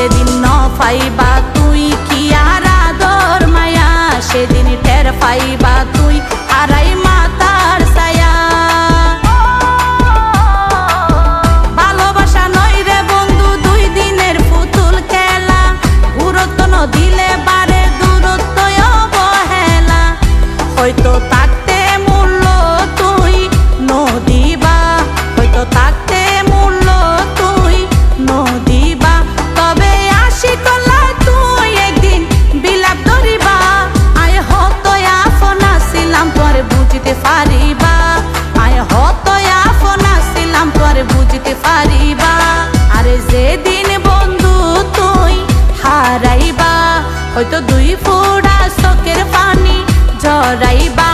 যেদিন ন পাইবা তুই কি আর আদর মায়া, সেদিন টের পাইবা তুই হারাই মাতার ছায়া। ভালোবাসা নয় রে বন্ধু দুই দিনের পুতুল খেলা, গুরুত্ব ন দিলে বারে দূরত্ব অবহেলা। হয়তো থাকতে মূল্য তুই নদিবা, হয়তো থাকতে মূল্য তুই নদিবা, তবে আশি কলা তুই একদিন বিলাপ ধরিবা। আয় হত আপনা ছিলাম তোর বুঝতে পারিবা, আয় হত আপনা ছিলাম তোর বুঝতে পারিবা। আরে যেদিন বন্ধু তুই হারাইবা, হয়তো দুই ফোঁটা চোখের পানি জড়াইবা।